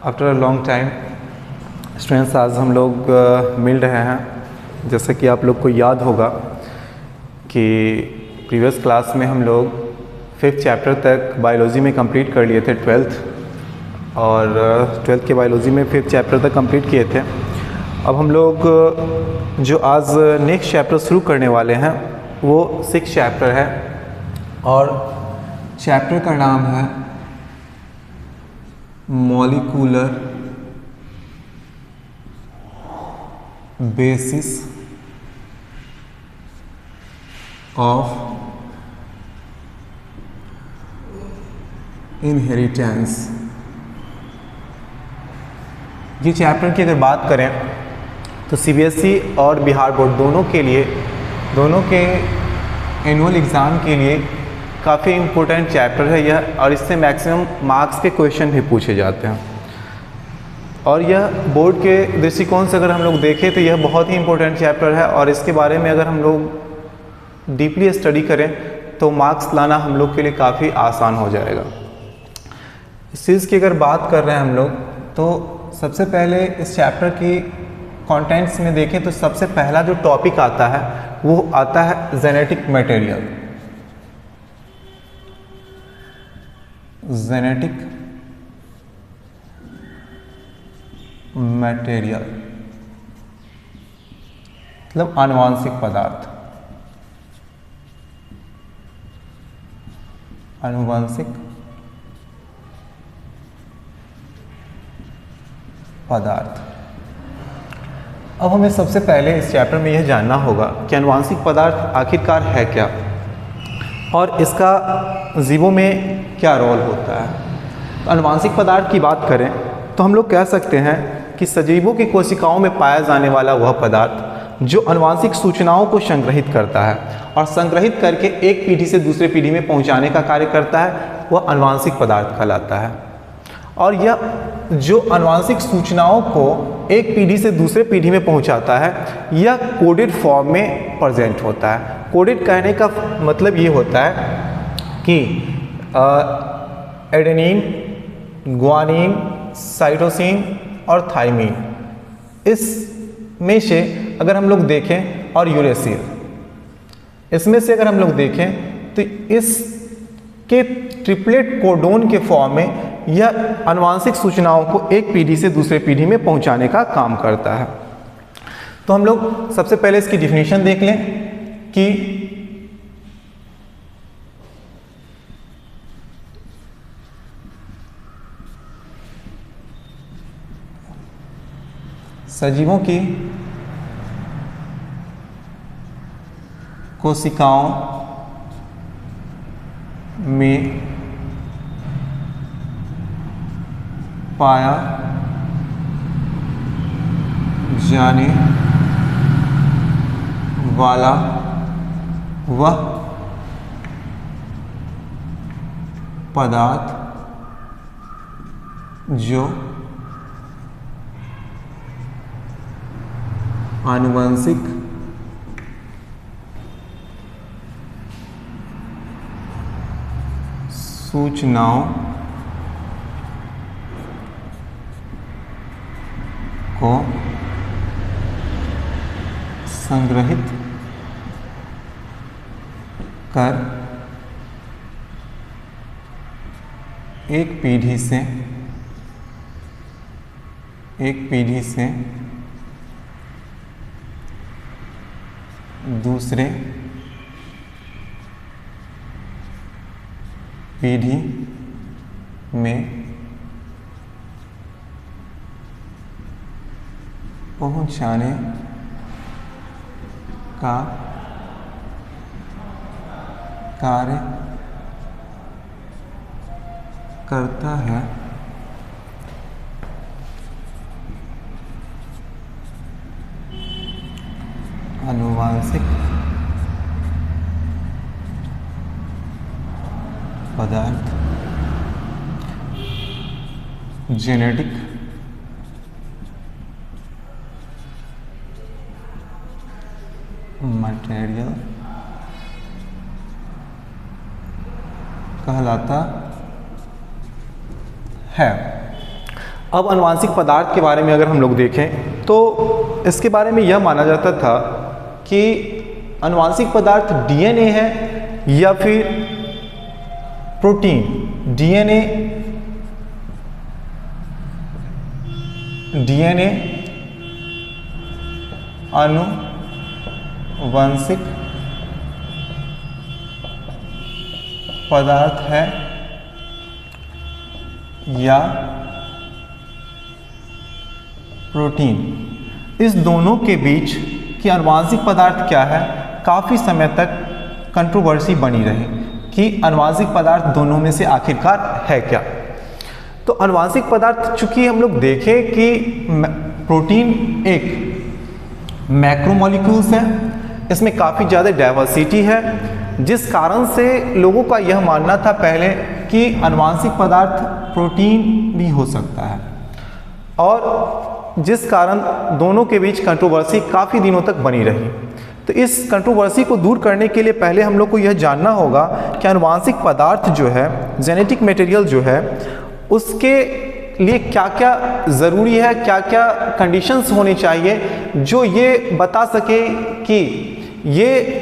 After a long time students आज हम लोग मिल रहे हैं। जैसे कि आप लोग को याद होगा कि प्रीवियस क्लास में हम लोग 5th चैप्टर तक बायोलॉजी में कंप्लीट कर लिए थे 12th, और 12th के बायोलॉजी में 5th चैप्टर तक कंप्लीट किए थे। अब हम लोग जो आज नेक्स्ट चैप्टर शुरू करने वाले हैं वो 6th चैप्टर है, और चैप्टर का नाम है मॉलिक्यूलर बेसिस ऑफ इनहेरिटेंस। ये चैप्टर की अगर बात करें तो सीबीएसई और बिहार बोर्ड दोनों के एनुअल एग्ज़ाम के लिए काफ़ी इम्पोर्टेंट चैप्टर है यह, और इससे मैक्सिमम मार्क्स के क्वेश्चन भी पूछे जाते हैं। और यह बोर्ड के दृष्टिकोण से अगर हम लोग देखें तो यह बहुत ही इम्पोर्टेंट चैप्टर है, और इसके बारे में अगर हम लोग डीपली स्टडी करें तो मार्क्स लाना हम लोग के लिए काफ़ी आसान हो जाएगा। इस चीज़ की अगर बात कर रहे हैं हम लोग तो सबसे पहले इस चैप्टर की कंटेंट्स में देखें तो सबसे पहला जो टॉपिक आता है वो आता है जेनेटिक मटेरियल। जेनेटिक मटेरियल मतलब आनुवांशिक पदार्थ। आनुवांशिक पदार्थ। अब हमें सबसे पहले इस चैप्टर में यह जानना होगा कि आनुवांशिक पदार्थ आखिरकार है क्या, और इसका जीवों में क्या रोल होता है। तो आनुवांशिक पदार्थ की बात करें तो हम लोग कह सकते हैं कि सजीवों की कोशिकाओं में पाया जाने वाला वह पदार्थ जो आनुवांशिक सूचनाओं को संग्रहित करता है और संग्रहित करके एक पीढ़ी से दूसरे पीढ़ी में पहुंचाने का कार्य करता है, वह आनुवांशिक पदार्थ कहलाता है। और यह जो आनुवांशिक सूचनाओं को एक पीढ़ी से दूसरे पीढ़ी में पहुंचाता है, यह कोडेड फॉर्म में प्रेजेंट होता है। कोडेड कहने का मतलब ये होता है कि एडेनिन, ग्वानिन, साइटोसिन और थाइमिन, इसमें से अगर हम लोग देखें, और यूरेसिल, इसमें से अगर हम लोग देखें तो इसके ट्रिपलेट कोडोन के फॉर्म में यह आनुवांशिक सूचनाओं को एक पीढ़ी से दूसरे पीढ़ी में पहुंचाने का काम करता है। तो हम लोग सबसे पहले इसकी डिफिनीशन देख लें कि सजीवों की कोशिकाओं में पाया जाने वाला वह पदार्थ जो आनुवंशिक सूचनाओं को संग्रहित कर एक पीढ़ी से दूसरे पीढ़ी में पहुंचाने का कार्य करता है। आनुवांशिक पदार्थ जेनेटिक मटेरियल कहलाता है। अब आनुवांशिक पदार्थ के बारे में अगर हम लोग देखें तो इसके बारे में यह माना जाता था कि आनुवांशिक पदार्थ डीएनए है या फिर प्रोटीन। डीएनए आनुवंशिक पदार्थ है या प्रोटीन। इस दोनों के बीच कि आनुवांशिक पदार्थ क्या है, काफ़ी समय तक कंट्रोवर्सी बनी रही कि आनुवांशिक पदार्थ दोनों में से आखिरकार है क्या। तो आनुवांशिक पदार्थ चूंकि हम लोग देखें कि प्रोटीन एक मैक्रोमोलिक्यूल्स है, इसमें काफ़ी ज़्यादा डाइवर्सिटी है, जिस कारण से लोगों का यह मानना था पहले कि आनुवांशिक पदार्थ प्रोटीन भी हो सकता है, और जिस कारण दोनों के बीच कंट्रोवर्सी काफ़ी दिनों तक बनी रही। तो इस कंट्रोवर्सी को दूर करने के लिए पहले हम लोग को यह जानना होगा कि आनुवांशिक पदार्थ जो है, जेनेटिक मटेरियल जो है, उसके लिए क्या क्या ज़रूरी है, क्या क्या कंडीशंस होनी चाहिए जो ये बता सके कि ये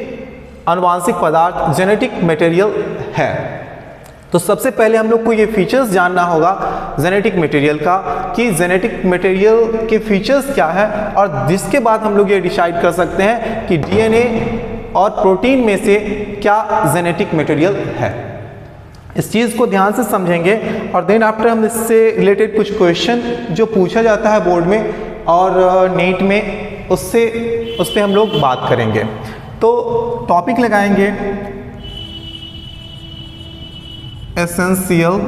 आनुवांशिक पदार्थ जेनेटिक मटेरियल है। तो सबसे पहले हम लोग को ये फीचर्स जानना होगा जेनेटिक मटेरियल का कि जेनेटिक मटेरियल के फीचर्स क्या है, और जिसके बाद हम लोग ये डिसाइड कर सकते हैं कि डीएनए और प्रोटीन में से क्या जेनेटिक मटेरियल है। इस चीज़ को ध्यान से समझेंगे और देन आफ्टर हम इससे रिलेटेड कुछ क्वेश्चन जो पूछा जाता है बोर्ड में और नेट में, उस पर हम लोग बात करेंगे। तो टॉपिक लगाएंगे essential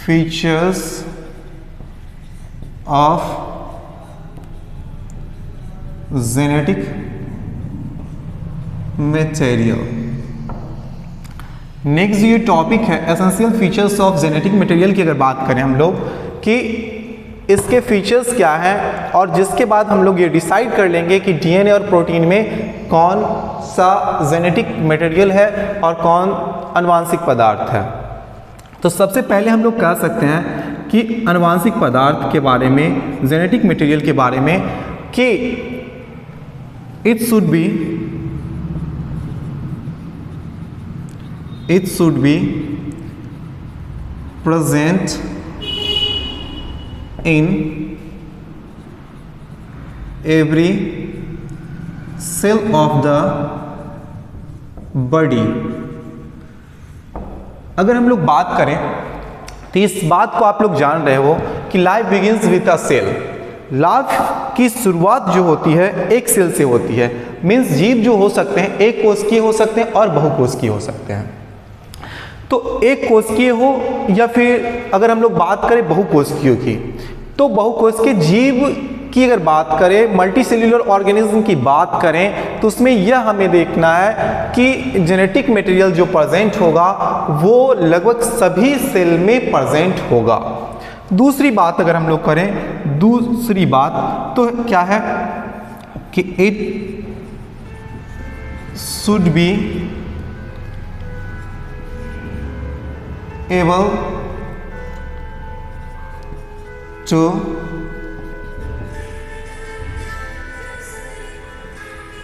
features of genetic material. Next ये टॉपिक है essential features of genetic material की अगर बात करें हम लोग कि इसके फीचर्स क्या हैं, और जिसके बाद हम लोग ये डिसाइड कर लेंगे कि डीएनए और प्रोटीन में कौन सा जेनेटिक मटेरियल है और कौन आनुवांशिक पदार्थ है। तो सबसे पहले हम लोग कह सकते हैं कि आनुवांशिक पदार्थ के बारे में, जेनेटिक मटेरियल के बारे में कि it should B present in every cell of the body। अगर हम लोग बात करें तो इस बात को आप लोग जान रहे हो कि life begins with a cell. लाइफ की शुरुआत जो होती है एक सेल से होती है। मीन्स जीव जो हो सकते हैं एक कोशिकीय हो सकते हैं और बहुकोशिकीय हो सकते हैं। तो एक कोशिकीय हो या फिर अगर हम लोग बात करें बहुकोशिकीय की, तो बहुकोशिकीय जीव की अगर बात करें, मल्टी सेल्यूलर ऑर्गेनिज्म की बात करें, तो उसमें यह हमें देखना है कि जेनेटिक मटेरियल जो प्रेजेंट होगा वो लगभग सभी सेल में प्रेजेंट होगा। दूसरी बात अगर हम लोग करें, दूसरी बात तो क्या है कि it should B able to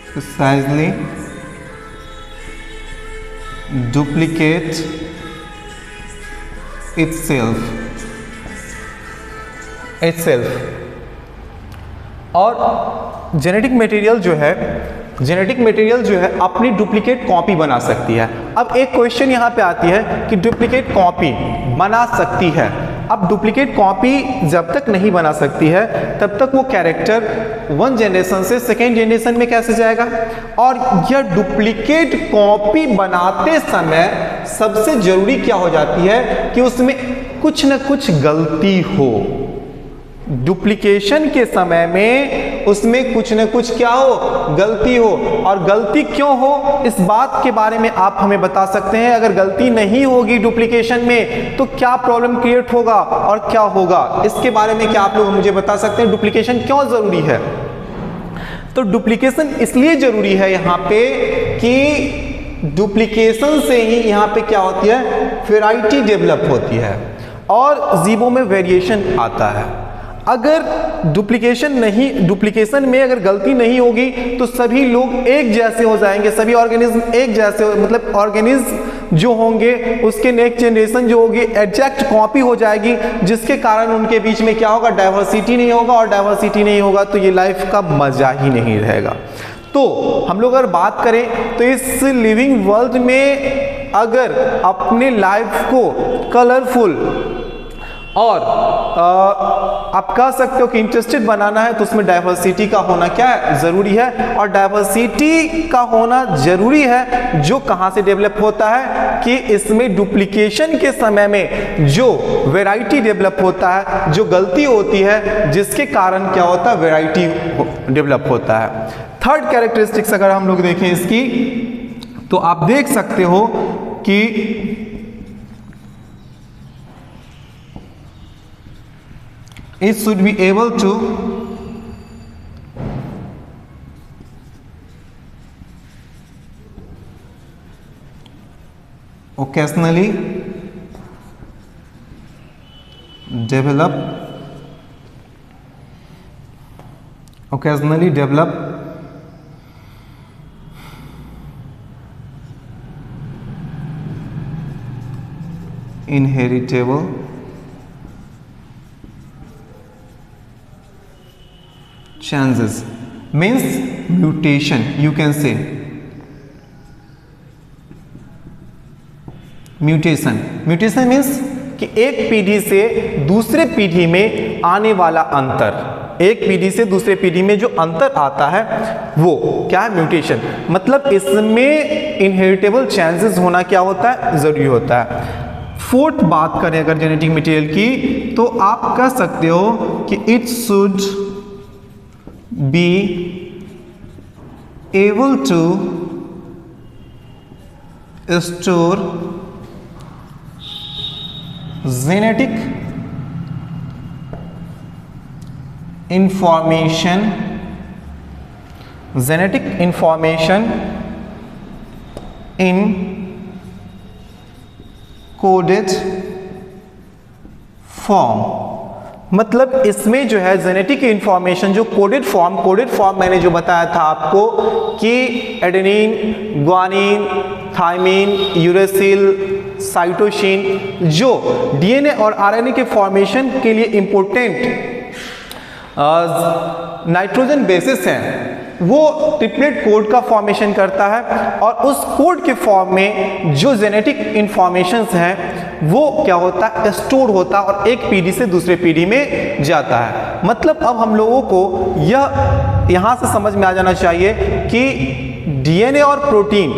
precisely duplicate itself। और जेनेटिक मटेरियल जो है अपनी डुप्लीकेट कॉपी बना सकती है। अब एक क्वेश्चन यहाँ पे आती है कि डुप्लीकेट कॉपी बना सकती है। अब डुप्लीकेट कॉपी जब तक नहीं बना सकती है तब तक वो कैरेक्टर वन जनरेशन से सेकेंड जनरेशन में कैसे जाएगा। और यह डुप्लीकेट कॉपी बनाते समय सबसे जरूरी क्या हो जाती है कि उसमें कुछ न कुछ गलती हो। डुप्लीकेशन के समय में उसमें कुछ न कुछ क्या हो, गलती हो। और गलती क्यों हो इस बात के बारे में आप हमें बता सकते हैं। अगर गलती नहीं होगी डुप्लीकेशन में तो क्या प्रॉब्लम क्रिएट होगा और क्या होगा, इसके बारे में क्या आप लोग मुझे बता सकते हैं। डुप्लीकेशन क्यों जरूरी है? तो डुप्लीकेशन इसलिए जरूरी है यहाँ पे कि डुप्लीकेशन से ही यहाँ पे क्या होती है, वैरायटी डेवलप होती है। और जीवों में वेरिएशन आता है। अगर डुप्लीकेशन में अगर गलती नहीं होगी तो सभी लोग एक जैसे हो जाएंगे, सभी ऑर्गेनिज्म एक जैसे, मतलब ऑर्गेनिज्म जो होंगे उसके नेक्स्ट जनरेशन जो होगी एग्जैक्ट कॉपी हो जाएगी, जिसके कारण उनके बीच में क्या होगा, डाइवर्सिटी नहीं होगा, और डाइवर्सिटी नहीं होगा तो ये लाइफ का मजा ही नहीं रहेगा। तो हम लोग अगर बात करें तो इस लिविंग वर्ल्ड में अगर अपने लाइफ को कलरफुल और आप कह सकते हो कि इंटरेस्टेड बनाना है तो उसमें डाइवर्सिटी का होना क्या है, जरूरी है। और डाइवर्सिटी का होना जरूरी है जो कहाँ से डेवलप होता है कि इसमें डुप्लीकेशन के समय में जो वैरायटी डेवलप होता है, जो गलती होती है जिसके कारण क्या होता है, वैरायटी डेवलप होता है। थर्ड कैरेक्टरिस्टिक्स अगर हम लोग देखें इसकी तो आप देख सकते हो कि it should be able to occasionally develop inheritable changes, means mutation, you can say mutation means कि एक पीढ़ी से दूसरे पीढ़ी में आने वाला अंतर, एक पीढ़ी से दूसरे पीढ़ी में जो अंतर आता है वो क्या है, म्यूटेशन। मतलब इसमें इनहेरिटेबल चांसेस होना क्या होता है, जरूरी होता है। फोर्थ बात करें अगर जेनेटिक मटेरियल की तो आप कह सकते हो कि it should be able to store genetic information in coded form। मतलब इसमें जो है जेनेटिक इंफॉर्मेशन जो कोडेड फॉर्म मैंने जो बताया था आपको कि adenine, guanine, thymine, uracil, cytosine जो डीएनए और आरएनए के फॉर्मेशन के लिए इंपॉर्टेंट नाइट्रोजन बेसिस हैं, वो ट्रिपलेट कोड का फॉर्मेशन करता है। और उस कोड के फॉर्म में जो जेनेटिक इंफॉर्मेशंस हैं वो क्या होता है, स्टोर होता है और एक पीढ़ी से दूसरे पीढ़ी में जाता है। मतलब अब हम लोगों को यह यहाँ से समझ में आ जाना चाहिए कि डीएनए और प्रोटीन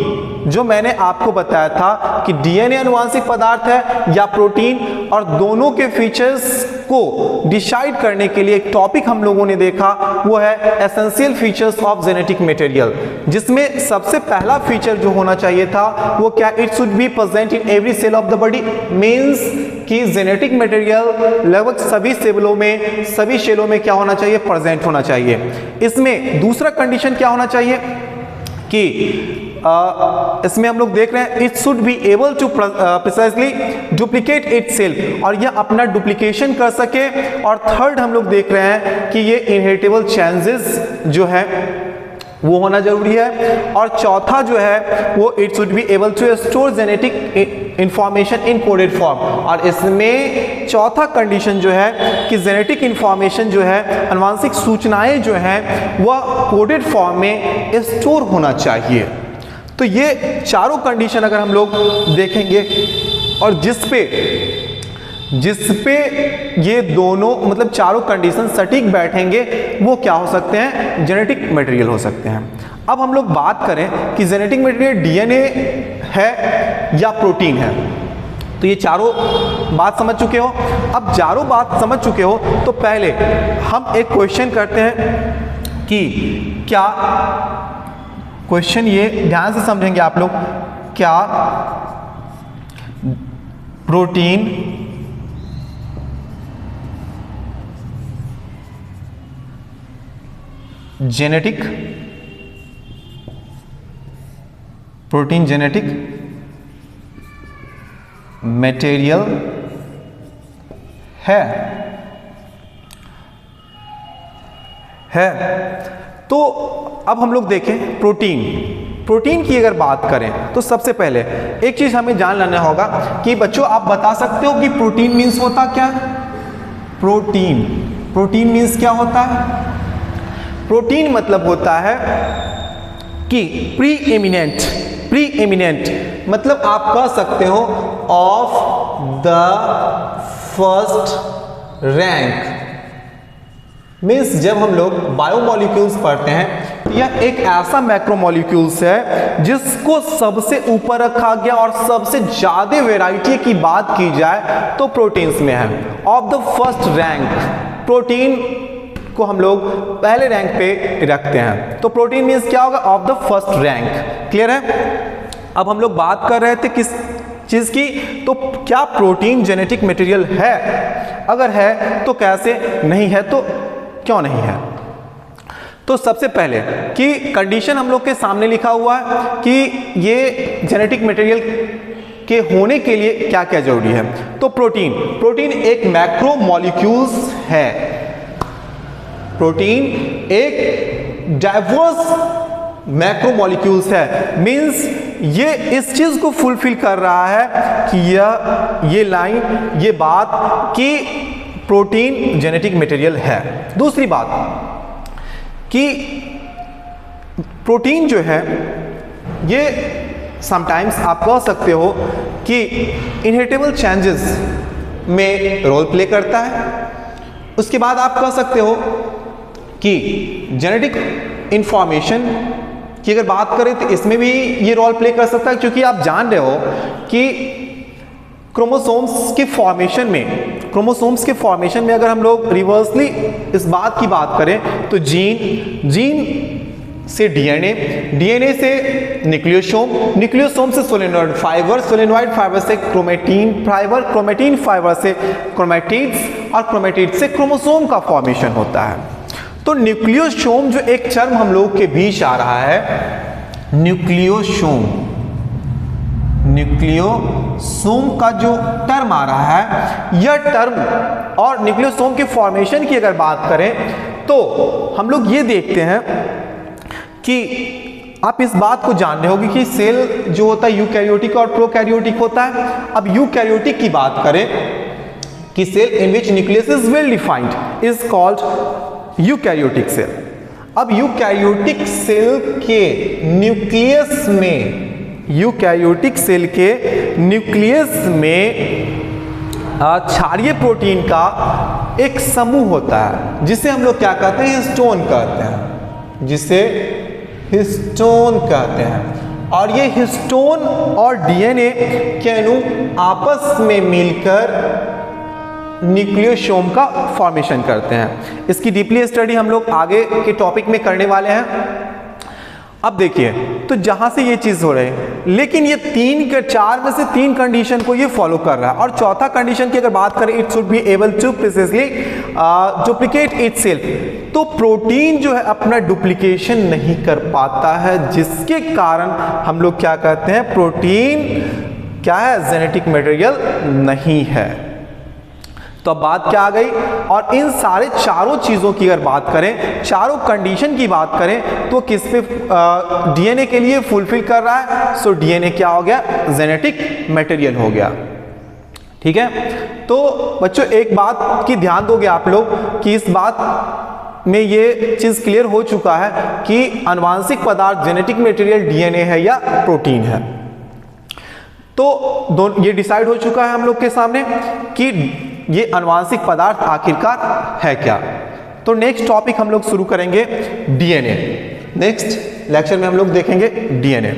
जो मैंने आपको बताया था कि डीएनए आनुवांशिक पदार्थ है या प्रोटीन, और दोनों के फीचर्स को डिसाइड करने के लिए एक टॉपिक हम लोगों ने देखा वो है essential features of genetic material, जिसमें सबसे पहला फीचर जो होना चाहिए था वो क्या, it should be present in every cell of the body. Means कि जेनेटिक मटेरियल लगभग सभी सेलों में, सभी सेलों में क्या होना चाहिए, प्रेजेंट होना चाहिए। इसमें दूसरा कंडीशन क्या होना चाहिए कि इसमें हम लोग देख रहे हैं it should be able to precisely duplicate itself, और यह अपना डुप्लीकेशन कर सके। और थर्ड हम लोग देख रहे हैं कि ये इनहेरिटेबल चांसेस जो है वो होना जरूरी है। और चौथा जो है वो it should be able to store genetic information in coded form, और इसमें चौथा कंडीशन जो है कि जेनेटिक इंफॉर्मेशन जो है, आनुवांशिक सूचनाएं जो हैं वह कोडेड फॉर्म में स्टोर होना चाहिए। तो ये चारों कंडीशन अगर हम लोग देखेंगे और जिस पे ये दोनों मतलब चारों कंडीशन सटीक बैठेंगे वो क्या हो सकते हैं, जेनेटिक मटेरियल हो सकते हैं। अब हम लोग बात करें कि जेनेटिक मटेरियल डीएनए है या प्रोटीन है, तो ये चारों बात समझ चुके हो। अब चारों बात समझ चुके हो तो पहले हम एक क्वेश्चन करते हैं कि क्या, क्वेश्चन ये ध्यान से समझेंगे आप लोग, क्या प्रोटीन जेनेटिक मटेरियल है। तो अब हम लोग देखें प्रोटीन की अगर बात करें तो सबसे पहले एक चीज हमें जान लेना होगा कि बच्चों आप बता सकते हो कि प्रोटीन मीन्स होता क्या है? प्रोटीन मीन्स क्या होता है? प्रोटीन मतलब होता है कि प्री एमिनेंट मतलब आप कह सकते हो of the first rank. Means जब हम लोग बायोमोलिक्यूल्स पढ़ते हैं तो यह एक ऐसा मैक्रोमोलिक्यूल्स है जिसको सबसे ऊपर रखा गया और सबसे ज्यादा वैरायटी की बात की जाए तो प्रोटीन्स में है। Of the first rank, protein को हम लोग पहले रैंक पे रखते हैं। तो प्रोटीन मीन्स क्या होगा? Of the first rank. Clear है? अब हम लोग बात कर रहे थे किस चीज की? तो क्या प्रोटीन जेनेटिक मटेरियल है? अगर है तो कैसे, नहीं है तो क्यों नहीं है? तो सबसे पहले कि कंडीशन हम लोग के सामने लिखा हुआ है कि ये जेनेटिक मटेरियल के होने के लिए क्या क्या जरूरी है। तो प्रोटीन एक मैक्रोमोलिक्यूल्स है। प्रोटीन एक डाइवर्स मैक्रोमोलिक्यूल्स है। मींस ये इस चीज को फुलफिल कर रहा है कि ये लाइन, ये बात कि प्रोटीन जेनेटिक मटेरियल है। दूसरी बात कि प्रोटीन जो है ये समटाइम्स आप कह सकते हो कि इनहेरिटेबल चेंजेस में रोल प्ले करता है। उसके बाद आप कह सकते हो कि जेनेटिक इंफॉर्मेशन की अगर बात करें तो इसमें भी ये रोल प्ले कर सकता है, क्योंकि आप जान रहे हो कि क्रोमोसोम्स के फॉर्मेशन में अगर हम लोग रिवर्सली इस बात की बात करें तो जीन से डीएनए से न्यूक्लियोसोम से सोलेनॉइड फाइबर से क्रोमेटीन फाइबर से क्रोमैटिड्स और क्रोमैटिड्स से क्रोमोसोम का फॉर्मेशन होता है। तो न्यूक्लियोसोम जो एक टर्म हम लोग के बीच आ रहा है, न्यूक्लियोसोम का जो टर्म आ रहा है, यह टर्म और न्यूक्लियोसोम के फॉर्मेशन की अगर बात करें तो हम लोग ये देखते हैं कि आप इस बात को जान रहे होंगे कि सेल जो होता है यूकैरियोटिक और प्रोकैरियोटिक होता है। अब यूकैरियोटिक की बात करें कि cell in which nucleus is well defined is called eukaryotic cell. अब यूकैरियोटिक सेल के न्यूक्लियस में क्षारीय प्रोटीन का एक समूह होता है जिसे हम लोग क्या कहते हैं? हिस्टोन कहते हैं। और ये हिस्टोन और डीएनए के अणु आपस में मिलकर न्यूक्लियोसोम का फॉर्मेशन करते हैं। इसकी डीपली स्टडी हम लोग आगे के टॉपिक में करने वाले हैं। अब देखिए, तो जहां से ये चीज हो रही है, लेकिन ये 4 में से 3 कंडीशन को ये फॉलो कर रहा है। और चौथा कंडीशन की अगर बात करें, it should be able to precisely duplicate itself. तो प्रोटीन जो है अपना डुप्लीकेशन नहीं कर पाता है, जिसके कारण हम लोग क्या कहते हैं? प्रोटीन क्या है? जेनेटिक मटेरियल नहीं है। तो अब बात क्या आ गई? और इन सारे चारों चीजों की अगर बात करें, चारों कंडीशन की बात करें, तो किस पे डीएनए के लिए फुलफिल कर रहा है? सो डीएनए क्या हो गया? जेनेटिक मटेरियल हो गया। ठीक है? तो बच्चों एक बात की ध्यान दोगे आप लोग कि इस बात में ये चीज क्लियर हो चुका है कि आनुवांशिक पदार्थ जेनेटिक मटेरियल डीएनए है या प्रोटीन है। तो ये डिसाइड हो चुका है हम लोग के सामने कि ये आनुवांशिक पदार्थ आखिरकार है क्या। तो नेक्स्ट टॉपिक हम लोग शुरू करेंगे डीएनए। नेक्स्ट लेक्चर में हम लोग देखेंगे डीएनए।